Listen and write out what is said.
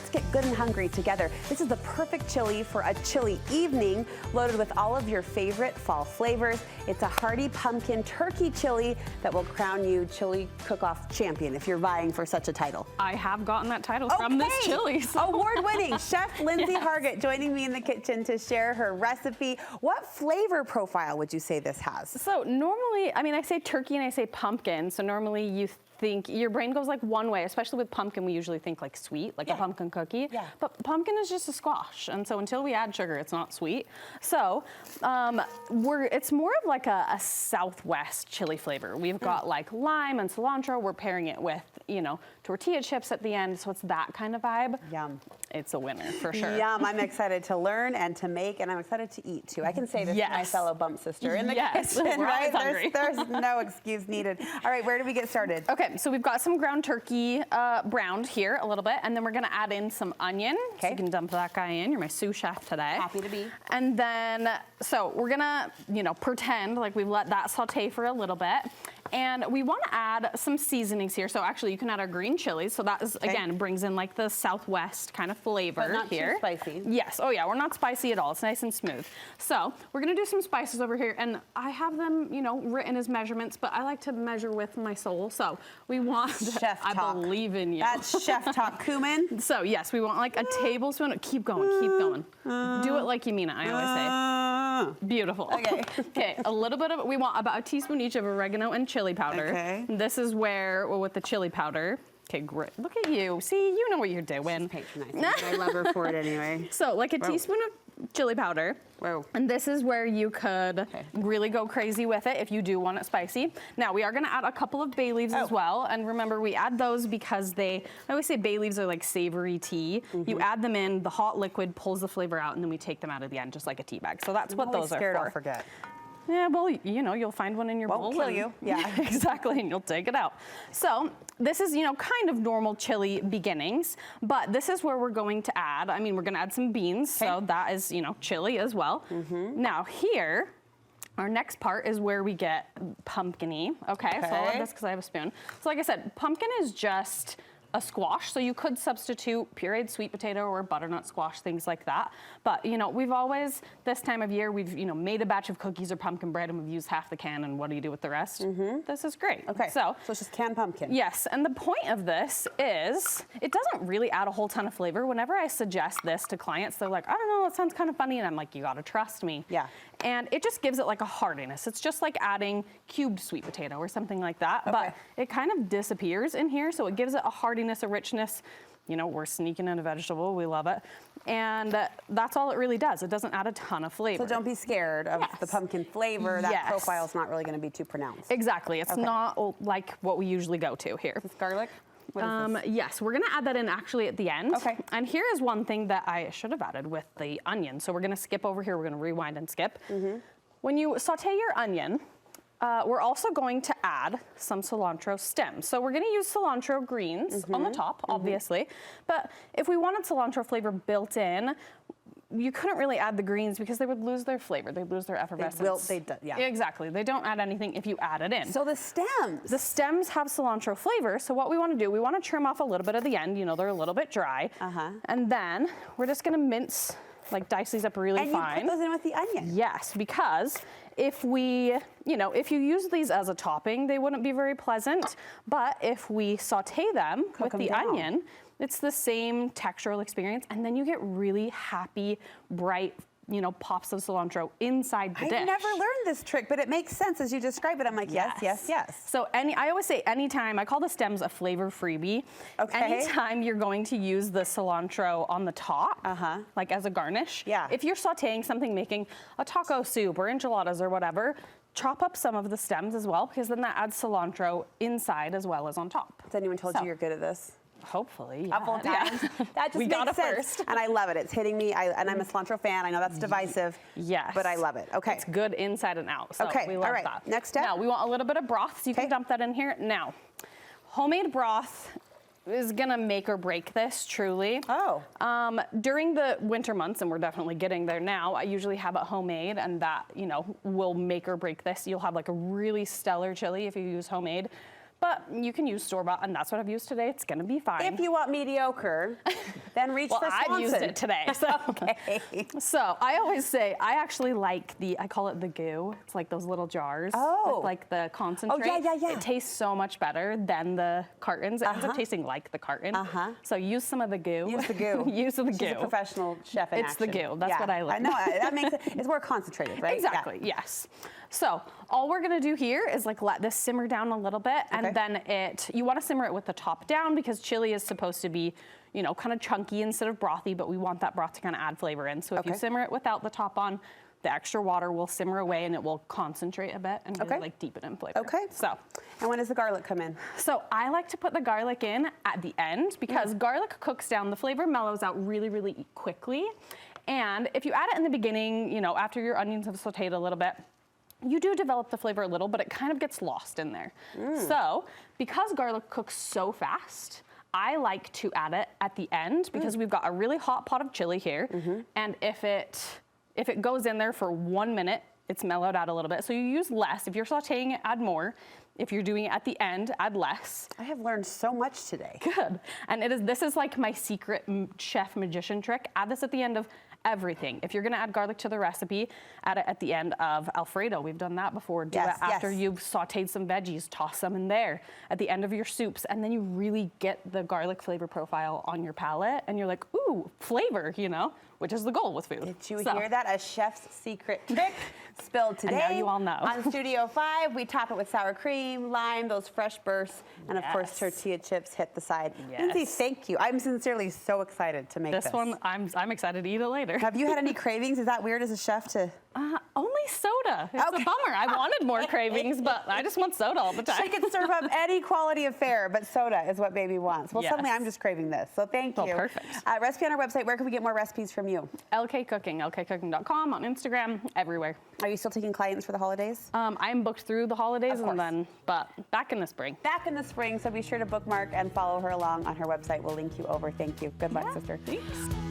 let's get good and hungry together. This is the perfect chili for a chilly evening, loaded with all of your favorite fall flavors. It's a hearty pumpkin turkey chili that will crown you chili cook-off champion if you're vying for such a title. I have gotten that title from this chili. So. Award-winning Chef Lindsey Hargett joining me in the kitchen to share her recipe. What flavor profile would you say this has? So normally, I mean, I say turkey and I say pumpkin. So normally you think your brain goes like one way, especially with pumpkin. We usually think like sweet, like a pumpkin cookie. Yeah. But pumpkin is just a squash, and so until we add sugar, it's not sweet. So it's more of like a Southwest chili flavor. We've got like lime and cilantro. We're pairing it with, you know, tortilla chips at the end, so it's that kind of vibe. Yum. It's a winner for sure. Yum. I'm excited to learn and to make, and I'm excited to eat too. I can say this to my fellow bump sister in the kitchen, We're right? Hungry. There's no excuse needed. All right, where do we get started? Okay, so we've got some ground turkey browned here a little bit, and then we're gonna add in some onion. So you can dump that guy in. You're my sous chef today. Happy to be. And then, so we're gonna, you know, pretend like we've let that saute for a little bit. And we want to add some seasonings here. So actually you can add our green chilies. So that is, again, brings in like the Southwest kind of flavor but not here. Too spicy. Yes. Oh yeah, we're not spicy at all. It's nice and smooth. So we're going to do some spices over here. And I have them, you know, written as measurements, but I like to measure with my soul. So we want, chef I talk. believe in you. That's chef talk. Cumin. So yes, we want like a tablespoon. Keep going, keep going. Do it like you mean it, I always say. Beautiful. Okay. Okay, a little bit of, we want about a teaspoon each of oregano and chili powder. Okay. This is where, well, with the chili powder. Okay, great. Look at you. See, you know what you're doing. She's patronizing. I love her for it anyway. So like a teaspoon of chili powder. Whoa. And this is where you could really go crazy with it if you do want it spicy. Now we are gonna add a couple of bay leaves as well. And remember, we add those because I always say bay leaves are like savory tea. You add them in, the hot liquid pulls the flavor out, and then we take them out at the end, just like a tea bag. So that's what those are for. I'll forget. Yeah, well, you know, you'll find one in your bowl. Won't kill you. Yeah, exactly, and you'll take it out. So this is, you know, kind of normal chili beginnings, but this is where we're going to add, I mean, we're gonna add some beans, so that is, you know, chili as well. Now here, our next part is where we get pumpkin-y. Okay, so I'll add this because I have a spoon. So like I said, pumpkin is just a squash, so you could substitute pureed sweet potato or butternut squash, things like that. But you know, we've always, this time of year, we've, you know, made a batch of cookies or pumpkin bread and we've used half the can, and what do you do with the rest? This is great. Okay, so it's just canned pumpkin. Yes, and the point of this is, it doesn't really add a whole ton of flavor. Whenever I suggest this to clients, they're like, I don't know, it sounds kind of funny, and I'm like, you gotta trust me. Yeah. And it just gives it like a hardiness. It's just like adding cubed sweet potato or something like that, but it kind of disappears in here, so it gives it a hardiness, a richness. You know, we're sneaking in a vegetable, we love it. And that's all it really does. It doesn't add a ton of flavor. So don't be scared of the pumpkin flavor. That profile is not really gonna be too pronounced. Exactly, it's not like what we usually go to here. Is this garlic? What is this? Yes, we're gonna add that in actually at the end. Okay. And here is one thing that I should have added with the onion. So we're gonna skip over here, we're gonna rewind and skip. When you saute your onion, we're also going to add some cilantro stems. So we're gonna use cilantro greens on the top, obviously. But if we wanted cilantro flavor built in, you couldn't really add the greens because they would lose their flavor. They'd lose their effervescence. Yeah. Exactly. They don't add anything if you add it in. So the stems. The stems have cilantro flavor. So what we want to do, we want to trim off a little bit of the end. You know, they're a little bit dry. And then we're just going to mince, like dice these up really fine. And you put those in with the onion. Yes, because if we, you know, if you use these as a topping, they wouldn't be very pleasant. But if we saute them with the onion, it's the same textural experience, and then you get really happy, bright, you know, pops of cilantro inside the dish. I've never learned this trick, but it makes sense as you describe it. I'm like, yes, yes, yes. So I always say anytime, I call the stems a flavor freebie. Anytime you're going to use the cilantro on the top, like as a garnish. If you're sauteing something, making a taco soup or enchiladas or whatever, chop up some of the stems as well, because then that adds cilantro inside as well as on top. Has anyone told you you're good at this? Hopefully, couple times. That just we got makes sense. First. And I love it. It's hitting me. And I'm a cilantro fan. I know that's divisive. Yes. But I love it. Okay. It's good inside and out. So we love that. Next step. Now we want a little bit of broth, so you can dump that in here. Now, homemade broth is gonna make or break this, truly. During the winter months, and we're definitely getting there now, I usually have it homemade, and that, you know, will make or break this. You'll have like a really stellar chili if you use homemade. but you can use store-bought, and that's what I've used today. It's gonna be fine. If you want mediocre, then reach well, for Swanson. I've used it today. So. Okay. So I always say, I actually like I call it the goo. It's like those little jars with like the concentrate. Oh, yeah. It tastes so much better than the cartons. It ends up tasting like the carton. So use some of the goo. Use the goo. Use the goo. She's a professional chef in It's the action. goo. That's what I like. I know. That makes it, it's more concentrated, right? Exactly, yes. So all we're gonna do here is like let this simmer down a little bit, and then you wanna simmer it with the top down because chili is supposed to be, you know, kind of chunky instead of brothy, but we want that broth to kind of add flavor in. So if you simmer it without the top on, the extra water will simmer away and it will concentrate a bit and really like deepen in flavor. Okay. So. And when does the garlic come in? So I like to put the garlic in at the end because garlic cooks down, the flavor mellows out really, really quickly. And if you add it in the beginning, you know, after your onions have sauteed a little bit, you do develop the flavor a little, but it kind of gets lost in there. So because garlic cooks so fast, I like to add it at the end because we've got a really hot pot of chili here. And if it goes in there for 1 minute, it's mellowed out a little bit. So you use less. If you're sauteing it, add more. If you're doing it at the end, add less. I have learned so much today. Good. And this is like my secret chef magician trick. Add this at the end of everything. If you're gonna add garlic to the recipe, add it at the end of Alfredo. We've done that before. Do it after you've sauteed some veggies, toss some in there. At the end of your soups, and then you really get the garlic flavor profile on your palate, and you're like, ooh, flavor, you know, which is the goal with food. Did you hear that? A chef's secret trick spilled today. And now you all know. On Studio 5, we top it with sour cream, lime, those fresh bursts, and of course tortilla chips hit the side. Lindsey, thank you. I'm sincerely so excited to make this. This one, I'm excited to eat it later. Have you had any cravings? Is that weird as a chef to? Only soda. It's a bummer. I wanted more cravings, but I just want soda all the time. She can serve up any quality of fare, but soda is what baby wants. Well, suddenly I'm just craving this, so thank you. Perfect. Recipe on our website. Where can we get more recipes from you? LK Cooking, lkcooking.com, on Instagram, everywhere. Are you still taking clients for the holidays? I'm booked through the holidays but back in the spring. Back in the spring, so be sure to bookmark and follow her along on her website. We'll link you over. Thank you. Good luck, sister. Thanks.